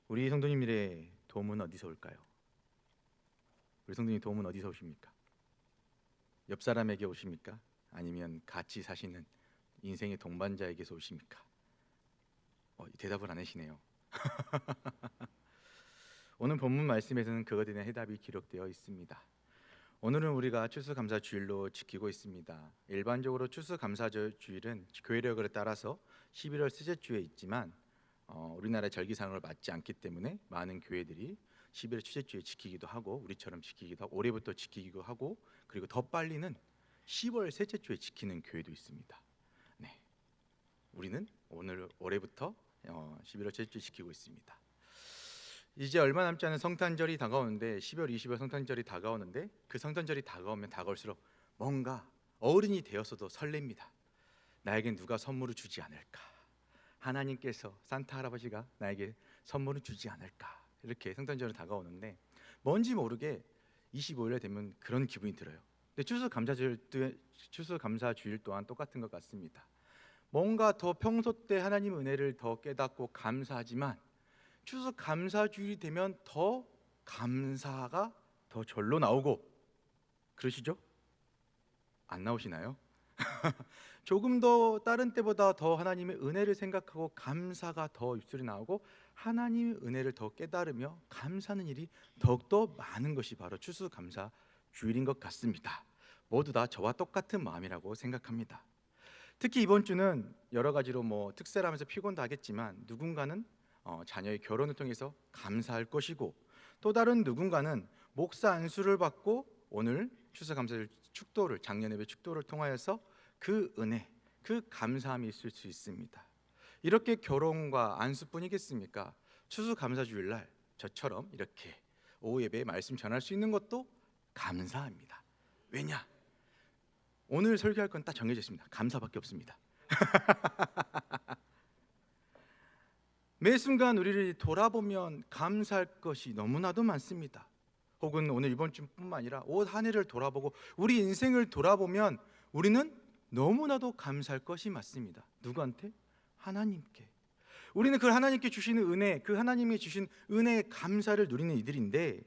우리 성도님들의 도움은 어디서 올까요? 우리 성도님 도움은 어디서 오십니까? 옆 사람에게 오십니까? 아니면 같이 사시는 인생의 동반자에게서 오십니까? 대답을 안 하시네요. 오늘 본문 말씀에서는 그것에 대한 해답이 기록되어 있습니다. 오늘은 우리가 추수감사주일로 지키고 있습니다. 일반적으로 추수감사주일은 교회력을 따라서 11월 셋째 주에 있지만 우리나라의 절기상으로 맞지 않기 때문에 많은 교회들이 11월 첫째 주에 지키기도 하고 우리처럼 지키기도 하고 올해부터 지키기도 하고 그리고 더 빨리는 10월 셋째 주에 지키는 교회도 있습니다. 네, 우리는 올해부터 11월 첫째 주에 지키고 있습니다. 이제 얼마 남지 않은 성탄절이 다가오는데 12월 20일 성탄절이 다가오는데 그 성탄절이 다가오면 다가올수록 뭔가 어른이 되어서도 설렙니다. 나에겐 누가 선물을 주지 않을까? 하나님께서 산타 할아버지가 나에게 선물을 주지 않을까? 이렇게 성탄절이 다가오는데 뭔지 모르게 25일에 되면 그런 기분이 들어요. 근데 추수감사주일 또한 똑같은 것 같습니다. 뭔가 더 평소 때 하나님의 은혜를 더 깨닫고 감사하지만 추수감사주일이 되면 더 감사가 더 절로 나오고 그러시죠? 안 나오시나요? 조금 더 다른 때보다 더 하나님의 은혜를 생각하고 감사가 더 입술이 나오고 하나님의 은혜를 더 깨달으며 감사하는 일이 더욱더 많은 것이 바로 추수감사주일인 것 같습니다. 모두 다 저와 똑같은 마음이라고 생각합니다. 특히 이번 주는 여러 가지로 특세라면서 피곤도 하겠지만 누군가는 자녀의 결혼을 통해서 감사할 것이고 또 다른 누군가는 목사 안수를 받고 오늘 추수감사절 축도를 작년 예배 축도를 통하여서 그 은혜, 그 감사함이 있을 수 있습니다. 이렇게 결혼과 안수뿐이겠습니까? 추수감사주일날 저처럼 이렇게 오후 예배에 말씀 전할 수 있는 것도 감사합니다. 왜냐? 오늘 설교할 건 딱 정해져 있습니다. 감사밖에 없습니다. 매 순간 우리를 돌아보면 감사할 것이 너무나도 많습니다. 혹은 오늘 이번 주뿐만 아니라 올 한 해를 돌아보고 우리 인생을 돌아보면 우리는 너무나도 감사할 것이 많습니다. 누구한테? 하나님께. 우리는 그 하나님께 주시는 은혜, 그 하나님이 주신 은혜의 감사를 누리는 이들인데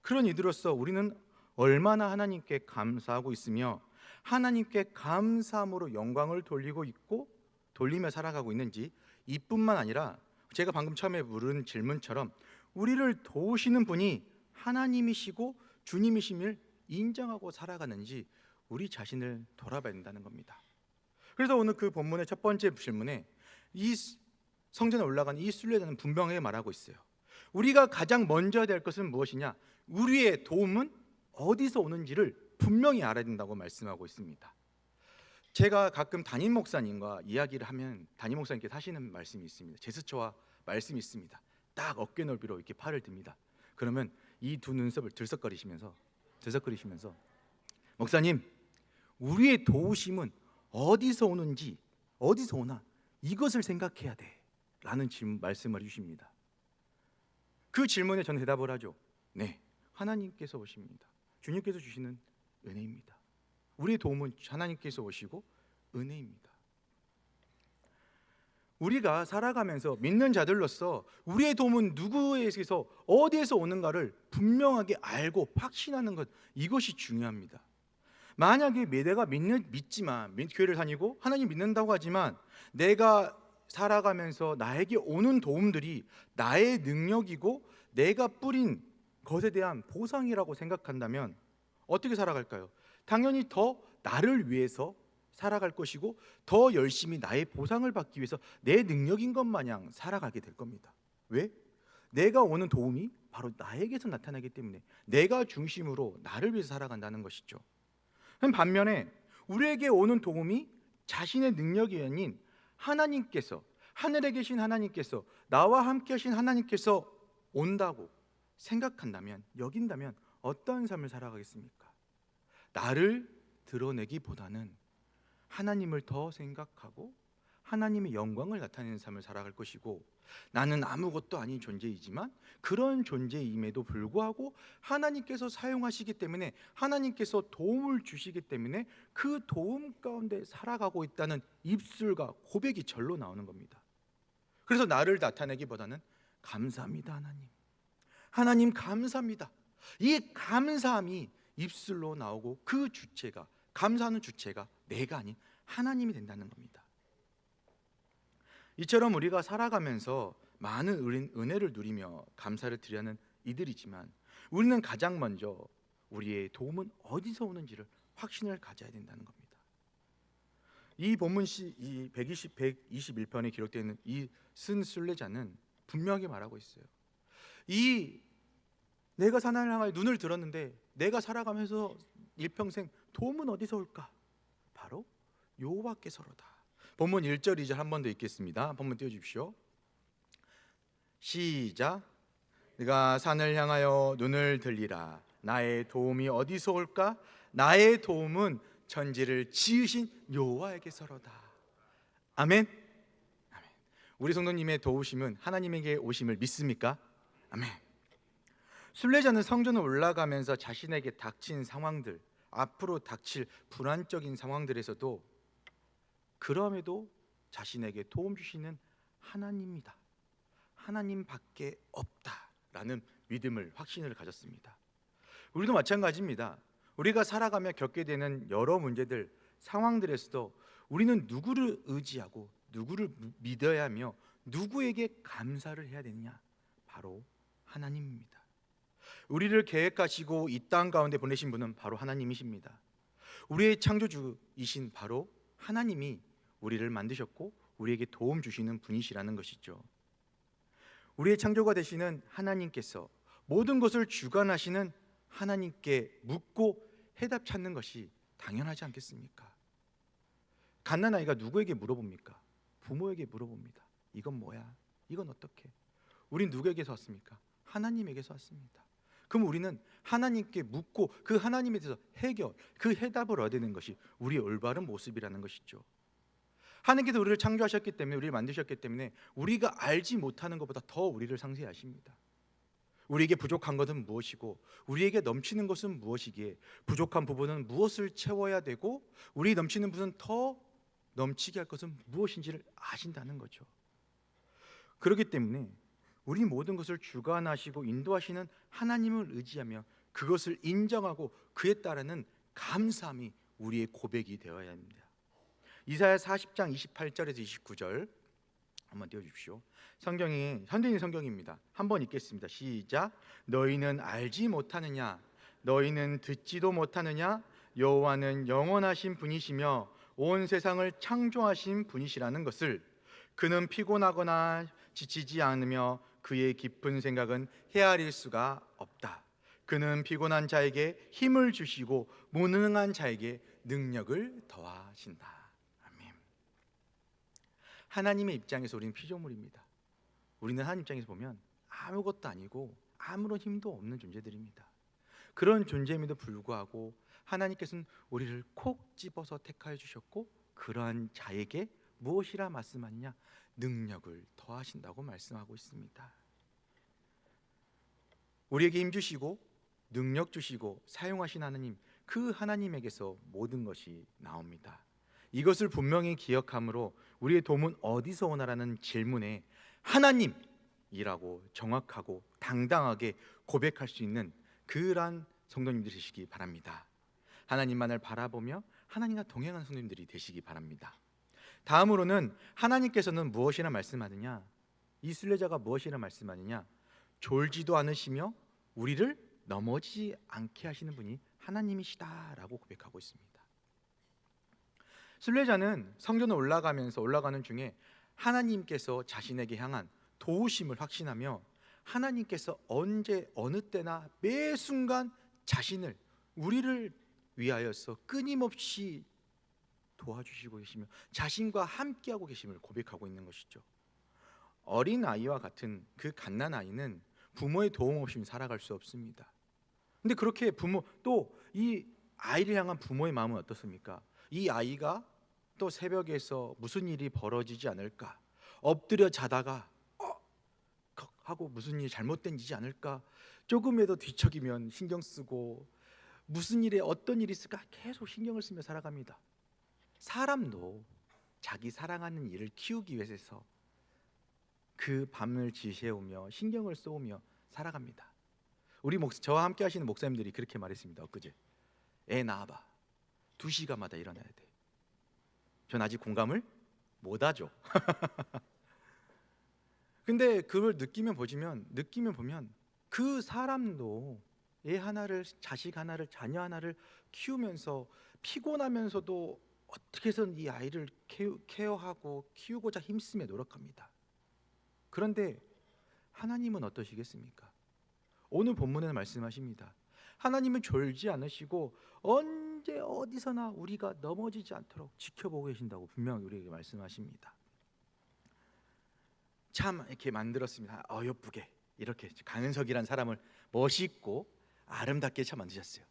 그런 이들로서 우리는 얼마나 하나님께 감사하고 있으며 하나님께 감사함으로 영광을 돌리고 있고 돌리며 살아가고 있는지 이뿐만 아니라 제가 방금 처음에 물은 질문처럼 우리를 도우시는 분이 하나님이시고 주님이심을 인정하고 살아가는지 우리 자신을 돌아봐야 된다는 겁니다. 그래서 오늘 그 본문의 첫 번째 질문에 이 성전에 올라간 이 순례자는 분명하게 말하고 있어요. 우리가 가장 먼저 해야 될 것은 무엇이냐? 우리의 도움은 어디서 오는지를 분명히 알아야 된다고 말씀하고 있습니다. 제가 가끔 담임 목사님과 이야기를 하면 담임 목사님께서 하시는 말씀이 있습니다. 제스처와 말씀이 있습니다. 딱 어깨 넓이로 이렇게 팔을 듭니다. 그러면 이 두 눈썹을 들썩거리시면서 목사님, 우리의 도우심은 어디서 오는지 어디서 오나 이것을 생각해야 돼 라는 말씀을 해주십니다. 그 질문에 저는 대답을 하죠. 네, 하나님께서 오십니다. 주님께서 주시는 은혜입니다. 우리의 도움은 하나님께서 오시고 은혜입니다. 우리가 살아가면서 믿는 자들로서 우리의 도움은 누구에게서 어디에서 오는가를 분명하게 알고 확신하는 것, 이것이 중요합니다. 만약에 내가 믿지만 교회를 다니고 하나님 믿는다고 하지만 내가 살아가면서 나에게 오는 도움들이 나의 능력이고 내가 뿌린 것에 대한 보상이라고 생각한다면 어떻게 살아갈까요? 당연히 더 나를 위해서 살아갈 것이고 더 열심히 나의 보상을 받기 위해서 내 능력인 것 마냥 살아가게 될 겁니다. 왜? 내가 오는 도움이 바로 나에게서 나타나기 때문에 내가 중심으로 나를 위해서 살아간다는 것이죠. 반면에 우리에게 오는 도움이 자신의 능력이 아닌 하나님께서, 하늘에 계신 하나님께서, 나와 함께 하신 하나님께서 온다고 생각한다면, 여긴다면 어떤 삶을 살아가겠습니까? 나를 드러내기보다는 하나님을 더 생각하고 하나님의 영광을 나타내는 삶을 살아갈 것이고, 나는 아무것도 아닌 존재이지만 그런 존재임에도 불구하고 하나님께서 사용하시기 때문에, 하나님께서 도움을 주시기 때문에 그 도움 가운데 살아가고 있다는 입술과 고백이 절로 나오는 겁니다. 그래서 나를 나타내기보다는 감사합니다 하나님. 하나님 감사합니다. 이 감사함이 입술로 나오고 그 주체가, 감사하는 주체가 내가 아닌 하나님이 된다는 겁니다. 이처럼 우리가 살아가면서 많은 은혜를 누리며 감사를 드리는 이들이지만 우리는 가장 먼저 우리의 도움은 어디서 오는지를 확신을 가져야 된다는 겁니다. 이 본문 이 121편에 기록되어 있는 이 쓴 순례자는 분명하게 말하고 있어요. 내가 하나님을 향하여 눈을 들었는데 내가 살아가면서 일평생 도움은 어디서 올까? 바로 여호와께서로다. 본문 1절 2절 한 번 더 읽겠습니다. 본문 띄워주십시오. 시작. 내가 산을 향하여 눈을 들리라. 나의 도움이 어디서 올까? 나의 도움은 천지를 지으신 여호와에게서로다. 아멘. 아멘. 우리 성도님의 도우심은 하나님에게 오심을 믿습니까? 아멘. 순례자는 성전에 올라가면서 자신에게 닥친 상황들, 앞으로 닥칠 불안적인 상황들에서도 그럼에도 자신에게 도움 주시는 하나님이다, 하나님밖에 없다라는 믿음을, 확신을 가졌습니다. 우리도 마찬가지입니다. 우리가 살아가며 겪게 되는 여러 문제들, 상황들에서도 우리는 누구를 의지하고 누구를 믿어야 하며 누구에게 감사를 해야 되느냐? 바로 하나님입니다. 우리를 계획하시고 이 땅 가운데 보내신 분은 바로 하나님이십니다. 우리의 창조주이신 바로 하나님이 우리를 만드셨고 우리에게 도움 주시는 분이시라는 것이죠. 우리의 창조가 되시는 하나님께서 모든 것을 주관하시는 하나님께 묻고 해답 찾는 것이 당연하지 않겠습니까? 갓난아이가 누구에게 물어봅니까? 부모에게 물어봅니다. 이건 뭐야? 이건 어떻게? 우린 누구에게서 왔습니까? 하나님에게서 왔습니다. 그럼 우리는 하나님께 묻고 그 하나님에 대해서 그 해답을 얻는 것이 우리의 올바른 모습이라는 것이죠. 하나님께서 우리를 창조하셨기 때문에, 우리를 만드셨기 때문에 우리가 알지 못하는 것보다 더 우리를 상세히 아십니다. 우리에게 부족한 것은 무엇이고 우리에게 넘치는 것은 무엇이기에 부족한 부분은 무엇을 채워야 되고 우리 넘치는 부분은 더 넘치게 할 것은 무엇인지를 아신다는 거죠. 그렇기 때문에 우리 모든 것을 주관하시고 인도하시는 하나님을 의지하며 그것을 인정하고 그에 따르는 감사함이 우리의 고백이 되어야 합니다. 이사야 40장 28절에서 29절 한번 띄워주십시오. 성경이 현대인 성경입니다. 한번 읽겠습니다. 시작. 너희는 알지 못하느냐? 너희는 듣지도 못하느냐? 여호와는 영원하신 분이시며 온 세상을 창조하신 분이시라는 것을, 그는 피곤하거나 지치지 않으며 그의 깊은 생각은 헤아릴 수가 없다. 그는 피곤한 자에게 힘을 주시고 무능한 자에게 능력을 더하신다. 아멘. 하나님의 입장에서 우리는 피조물입니다. 우리는 하나님 입장에서 보면 아무것도 아니고 아무런 힘도 없는 존재들입니다. 그런 존재임에도 불구하고 하나님께서는 우리를 콕 집어서 택하여 주셨고 그러한 자에게 무엇이라 말씀하느냐? 능력을 더하신다고 말씀하고 있습니다. 우리에게 힘 주시고 능력 주시고 사용하신 하나님, 그 하나님에게서 모든 것이 나옵니다. 이것을 분명히 기억함으로 우리의 도움은 어디서 오나라는 질문에 하나님이라고 정확하고 당당하게 고백할 수 있는 그러한 성도님들이 되시기 바랍니다. 하나님만을 바라보며 하나님과 동행하는 성도님들이 되시기 바랍니다. 다음으로는 하나님께서는 무엇이라 말씀하느냐? 이 순례자가 무엇이라 말씀하느냐? 졸지도 않으시며 우리를 넘어지지 않게 하시는 분이 하나님이시다라고 고백하고 있습니다. 순례자는 성전에 올라가는 중에 하나님께서 자신에게 향한 도우심을 확신하며 하나님께서 언제 어느 때나 매 순간 자신을, 우리를 위하여서 끊임없이 도와주시고 계시며 자신과 함께하고 계심을 고백하고 있는 것이죠. 어린 아이와 같은 그 갓난아이는 부모의 도움 없이 살아갈 수 없습니다. 근데 그렇게 또 이 아이를 향한 부모의 마음은 어떻습니까? 이 아이가 또 새벽에서 무슨 일이 벌어지지 않을까, 엎드려 자다가 하고 무슨 일이 잘못된 일이지 않을까, 조금이라도 뒤척이면 신경 쓰고 무슨 일에 어떤 일이 있을까 계속 신경을 쓰며 살아갑니다. 사람도 자기 사랑하는 일을 키우기 위해서 그 밤을 지새우며 신경을 쏘며 살아갑니다. 저와 함께 하시는 목사님들이 그렇게 말했습니다. 엊그제 애 낳아봐 2시간마다 일어나야 돼. 전 아직 공감을 못하죠. 근데 그걸 느끼면 보면 그 사람도 애 하나를, 자식 하나를, 자녀 하나를 키우면서 피곤하면서도 어떻게 해서든 이 아이를 케어하고 키우고자 힘쓰며 노력합니다. 그런데 하나님은 어떠시겠습니까? 오늘 본문에는 말씀하십니다. 하나님은 졸지 않으시고 언제 어디서나 우리가 넘어지지 않도록 지켜보고 계신다고 분명히 우리에게 말씀하십니다. 참 이렇게 만들었습니다. 예쁘게 이렇게 강은석이란 사람을 멋있고 아름답게 참 만드셨어요.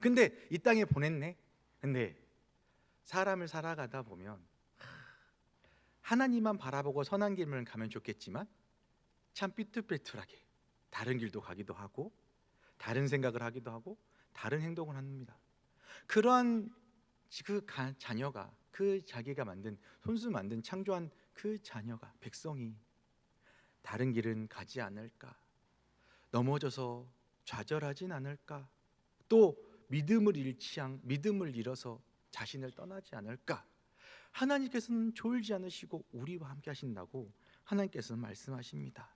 근데 이 땅에 보냈네. 근데 사람을 살아가다 보면 하나님만 바라보고 선한 길을 가면 좋겠지만 참 삐뚤빼뚤하게 다른 길도 가기도 하고 다른 생각을 하기도 하고 다른 행동을 합니다. 그러한 자녀가, 그 자기가 만든, 손수 만든 창조한 그 자녀가, 백성이 다른 길은 가지 않을까, 넘어져서 좌절하진 않을까, 또 믿음을 잃어서 자신을 떠나지 않을까. 하나님께서는 졸지 않으시고 우리와 함께 하신다고 하나님께서는 말씀하십니다.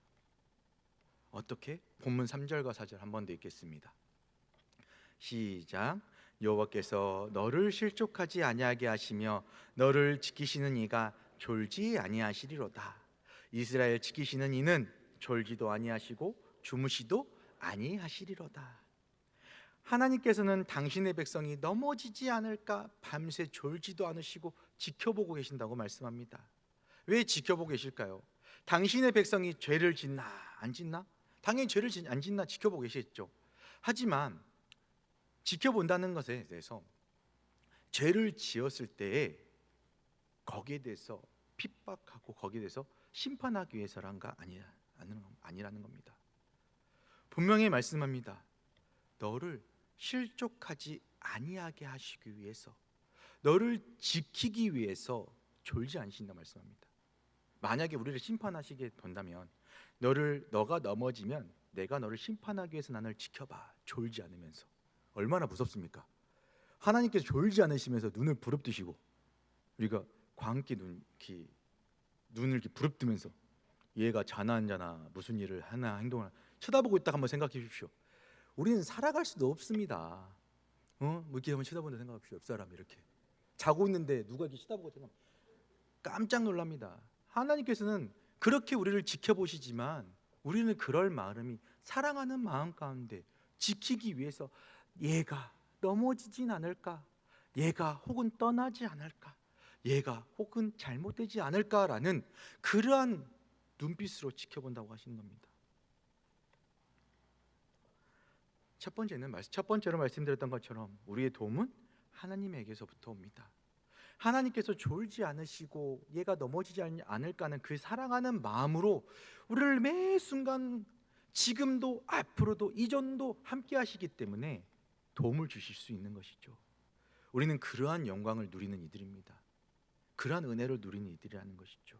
어떻게? 본문 3절과 4절 한 번 더 읽겠습니다. 시작. 여호와께서 너를 실족하지 아니하게 하시며 너를 지키시는 이가 졸지 아니하시리로다. 이스라엘 지키시는 이는 졸지도 아니하시고 주무시도 아니하시리로다. 하나님께서는 당신의 백성이 넘어지지 않을까 밤새 졸지도 않으시고 지켜보고 계신다고 말씀합니다. 왜 지켜보고 계실까요? 당신의 백성이 죄를 짓나 안 짓나? 당연히 죄를 안 짓나 지켜보고 계시겠죠. 하지만 지켜본다는 것에 대해서 죄를 지었을 때에 거기에 대해서 핍박하고 거기에 대해서 심판하기 위해서란가 아니라는 겁니다. 분명히 말씀합니다. 너를 실족하지 아니하게 하시기 위해서, 너를 지키기 위해서 졸지 않으신다 말씀합니다. 만약에 우리를 심판하시게 된다면 너가 넘어지면 내가 너를 심판하기 위해서 나를 지켜봐, 졸지 않으면서. 얼마나 무섭습니까? 하나님께서 졸지 않으시면서 눈을 부릅뜨시고 우리가 광기 눈을 이렇게 부릅뜨면서 얘가 자나 안 자나 무슨 일을 하나 행동을 하나 쳐다보고 있다가 한번 생각해 주십시오. 우리는 살아갈 수도 없습니다. 뭐 이렇게 한번 쳐다본다 생각합시다. 옆 사람 이렇게 자고 있는데 누가 이렇게 쳐다보고 있다가 깜짝 놀랍니다. 하나님께서는 그렇게 우리를 지켜보시지만 우리는 그럴 마음이, 사랑하는 마음 가운데 지키기 위해서 얘가 넘어지진 않을까, 얘가 혹은 떠나지 않을까, 얘가 혹은 잘못되지 않을까라는 그러한 눈빛으로 지켜본다고 하시는 겁니다. 첫 번째로 말씀드렸던 것처럼 우리의 도움은 하나님에게서부터 옵니다. 하나님께서 졸지 않으시고 얘가 넘어지지 않을까 하는 그 사랑하는 마음으로 우리를 매 순간 지금도 앞으로도 이전도 함께 하시기 때문에 도움을 주실 수 있는 것이죠. 우리는 그러한 영광을 누리는 이들입니다. 그러한 은혜를 누리는 이들이라는 것이죠.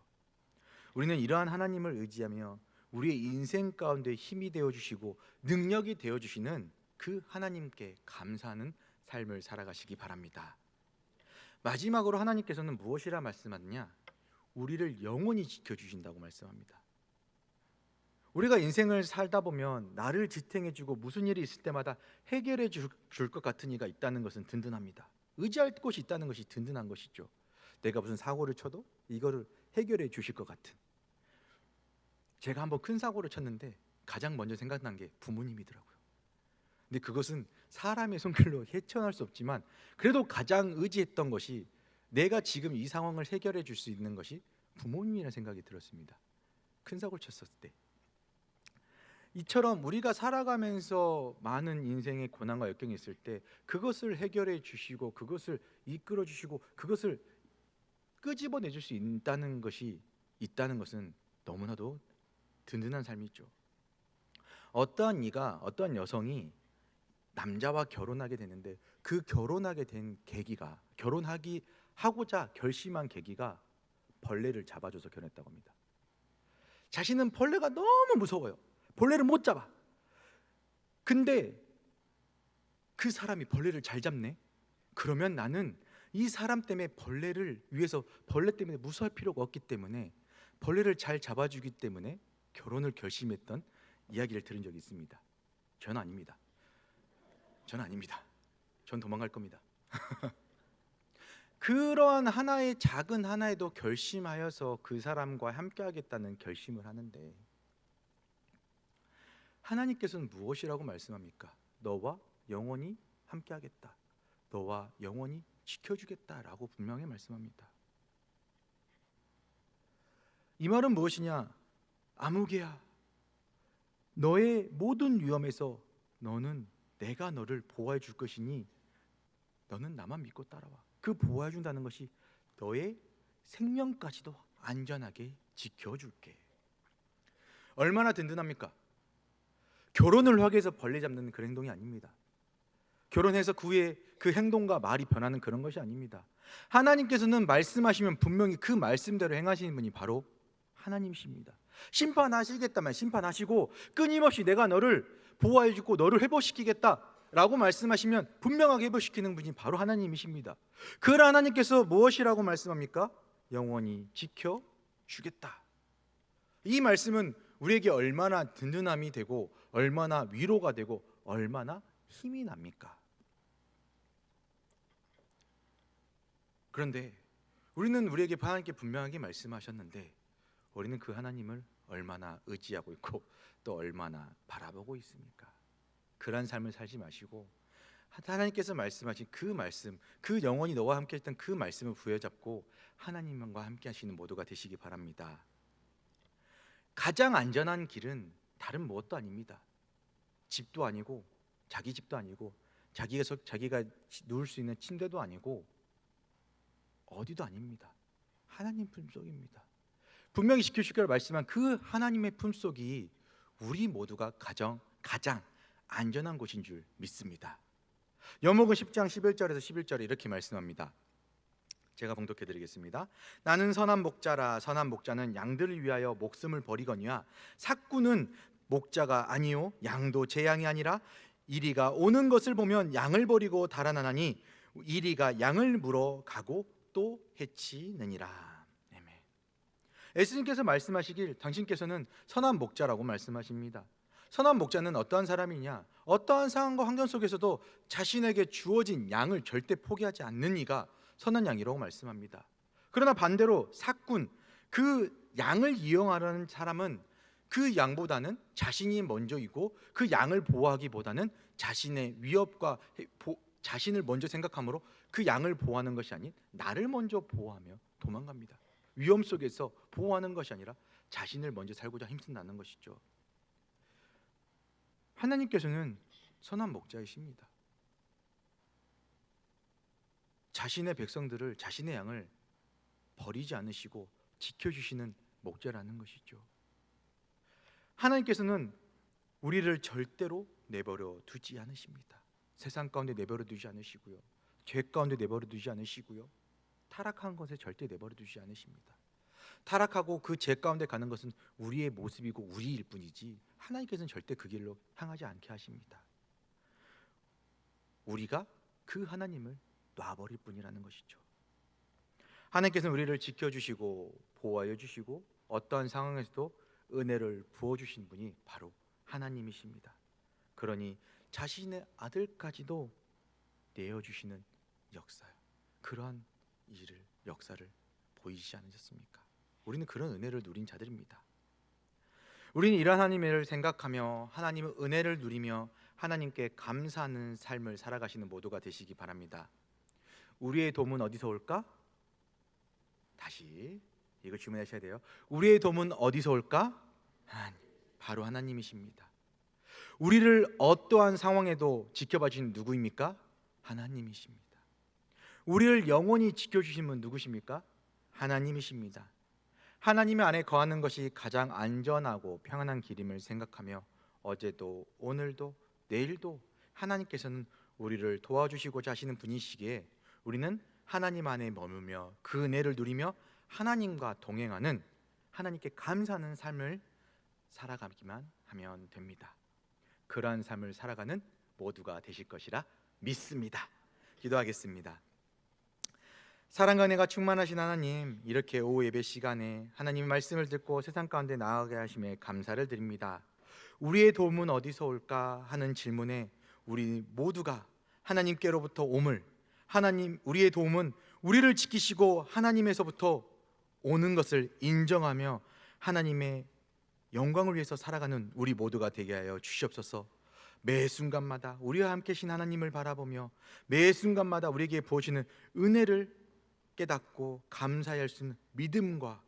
우리는 이러한 하나님을 의지하며 우리의 인생 가운데 힘이 되어주시고 능력이 되어주시는 그 하나님께 감사하는 삶을 살아가시기 바랍니다. 마지막으로 하나님께서는 무엇이라 말씀하느냐? 우리를 영원히 지켜주신다고 말씀합니다. 우리가 인생을 살다 보면 나를 지탱해주고 무슨 일이 있을 때마다 해결해 줄 것 같은 이가 있다는 것은 든든합니다. 의지할 곳이 있다는 것이 든든한 것이죠. 내가 무슨 사고를 쳐도 이거를 해결해 주실 것 같은. 제가 한번 큰 사고를 쳤는데 가장 먼저 생각난 게 부모님이더라고요. 근데 그것은 사람의 손길로 헤쳐날 수 없지만 그래도 가장 의지했던 것이 내가 지금 이 상황을 해결해 줄 수 있는 것이 부모님이라는 생각이 들었습니다. 큰 사고를 쳤을 때. 이처럼 우리가 살아가면서 많은 인생의 고난과 역경이 있을 때 그것을 해결해 주시고 그것을 이끌어 주시고 그것을 끄집어내 줄 수 있다는 것은 너무나도 든든한 삶이죠. 어떠한 여성이 남자와 결혼하게 되는데 그 결혼하게 된 계기가, 하고자 결심한 계기가 벌레를 잡아줘서 결혼했다고 합니다. 자신은 벌레가 너무 무서워요. 벌레를 못 잡아. 근데 그 사람이 벌레를 잘 잡네. 그러면 나는 이 사람 때문에 벌레를 위해서 벌레 때문에 무서워할 필요가 없기 때문에 벌레를 잘 잡아주기 때문에 결혼을 결심했던 이야기를 들은 적이 있습니다. 저는 아닙니다. 저는 아닙니다. 전 도망갈 겁니다. 그러한 하나의 작은 하나에도 결심하여서 그 사람과 함께 하겠다는 결심을 하는데 하나님께서는 무엇이라고 말씀합니까? 너와 영원히 함께 하겠다. 너와 영원히 지켜주겠다라고 분명히 말씀합니다. 이 말은 무엇이냐? 아무개야, 너의 모든 위험에서 너는 내가 너를 보호해 줄 것이니 너는 나만 믿고 따라와. 그 보호해 준다는 것이 너의 생명까지도 안전하게 지켜줄게. 얼마나 든든합니까? 결혼을 하기 위해서 벌레 잡는 그런 행동이 아닙니다. 결혼해서 그 후에 그 행동과 말이 변하는 그런 것이 아닙니다. 하나님께서는 말씀하시면 분명히 그 말씀대로 행하시는 분이 바로 하나님이십니다. 심판하시겠다면 심판하시고 끊임없이 내가 너를 보호해 주고 너를 회복시키겠다라고 말씀하시면 분명하게 회복시키는 분이 바로 하나님이십니다. 그 하나님께서 무엇이라고 말씀합니까? 영원히 지켜주겠다. 이 말씀은 우리에게 얼마나 든든함이 되고 얼마나 위로가 되고 얼마나 힘이 납니까? 그런데 우리는 우리에게 하나님께 분명하게 말씀하셨는데 우리는 그 하나님을 얼마나 의지하고 있고 또 얼마나 바라보고 있습니까? 그런 삶을 살지 마시고 하나님께서 말씀하신 그 말씀, 그 영원히 너와 함께 했던 그 말씀을 부여잡고 하나님과 함께 하시는 모두가 되시기 바랍니다. 가장 안전한 길은 다른 무엇도 아닙니다. 집도 아니고 자기 집도 아니고 자기가 누울 수 있는 침대도 아니고 어디도 아닙니다. 하나님 품속입니다. 분명히 지켜주시기를 말씀한 그 하나님의 품속이 우리 모두가 가장 안전한 곳인 줄 믿습니다. 여목은 10장 11절에서 11절에 이렇게 말씀합니다. 제가 봉독해 드리겠습니다. 나는 선한 목자라. 선한 목자는 양들을 위하여 목숨을 버리거니와 삭구는 목자가 아니요 양도 제 양이 아니라 이리가 오는 것을 보면 양을 버리고 달아나나니 이리가 양을 물어 가고 또 해치느니라. 예수님께서 말씀하시길 당신께서는 선한 목자라고 말씀하십니다. 선한 목자는 어떠한 사람이냐? 어떠한 상황과 환경 속에서도 자신에게 주어진 양을 절대 포기하지 않는 이가 선한 양이라고 말씀합니다. 그러나 반대로 삭군, 그 양을 이용하려는 사람은 그 양보다는 자신이 먼저이고 그 양을 보호하기보다는 자신의 위협과 자신을 먼저 생각하므로 그 양을 보호하는 것이 아닌 나를 먼저 보호하며 도망갑니다. 위험 속에서 보호하는 것이 아니라 자신을 먼저 살고자 힘쓴다는 것이죠. 하나님께서는 선한 목자이십니다. 자신의 백성들을, 자신의 양을 버리지 않으시고 지켜주시는 목자라는 것이죠. 하나님께서는 우리를 절대로 내버려 두지 않으십니다. 세상 가운데 내버려 두지 않으시고요, 죄 가운데 내버려 두지 않으시고요, 타락한 것에 절대 내버려 두지 않으십니다. 타락하고 그 죄 가운데 가는 것은 우리의 모습이고 우리일 뿐이지 하나님께서는 절대 그 길로 향하지 않게 하십니다. 우리가 그 하나님을 놔버릴 뿐이라는 것이죠. 하나님께서는 우리를 지켜주시고 보호하여 주시고 어떠한 상황에서도 은혜를 부어주신 분이 바로 하나님이십니다. 그러니 자신의 아들까지도 내어주시는 역사요, 그러한 역사를 보이지 않으셨습니까? 우리는 그런 은혜를 누린 자들입니다. 우리는 이러한 하나님을 생각하며 하나님의 은혜를 누리며 하나님께 감사하는 삶을 살아가시는 모두가 되시기 바랍니다. 우리의 도움은 어디서 올까? 다시 이거 주문하셔야 돼요. 우리의 도움은 어디서 올까? 바로 하나님이십니다. 우리를 어떠한 상황에도 지켜봐 주신 누구입니까? 하나님이십니다. 우리를 영원히 지켜주신 분 누구십니까? 하나님이십니다. 하나님의 안에 거하는 것이 가장 안전하고 평안한 길임을 생각하며 어제도 오늘도 내일도 하나님께서는 우리를 도와주시고자 하시는 분이시기에 우리는 하나님 안에 머물며 그 은혜를 누리며 하나님과 동행하는 하나님께 감사하는 삶을 살아가기만 하면 됩니다. 그러한 삶을 살아가는 모두가 되실 것이라 믿습니다. 기도하겠습니다. 사랑과 은혜가 충만하신 하나님, 이렇게 오후 예배 시간에 하나님의 말씀을 듣고 세상 가운데 나아가게 하심에 감사를 드립니다. 우리의 도움은 어디서 올까 하는 질문에 우리 모두가 하나님께로부터 옴을, 하나님, 우리의 도움은 우리를 지키시고 하나님에서부터 오는 것을 인정하며 하나님의 영광을 위해서 살아가는 우리 모두가 되게 하여 주시옵소서. 매 순간마다 우리와 함께 계신 하나님을 바라보며 매 순간마다 우리에게 부어주시는 은혜를 깨닫고 감사해야 할 수 있는 믿음과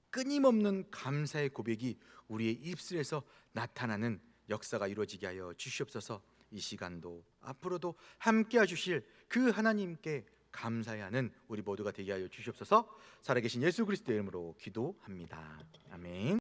끊임없는 감사의 고백이 우리의 입술에서 나타나는 역사가 이루어지게 하여 주시옵소서. 이 시간도 앞으로도 함께해 주실 그 하나님께 감사해야 하는 우리 모두가 되게 하여 주시옵소서. 살아계신 예수 그리스도의 이름으로 기도합니다. 아멘.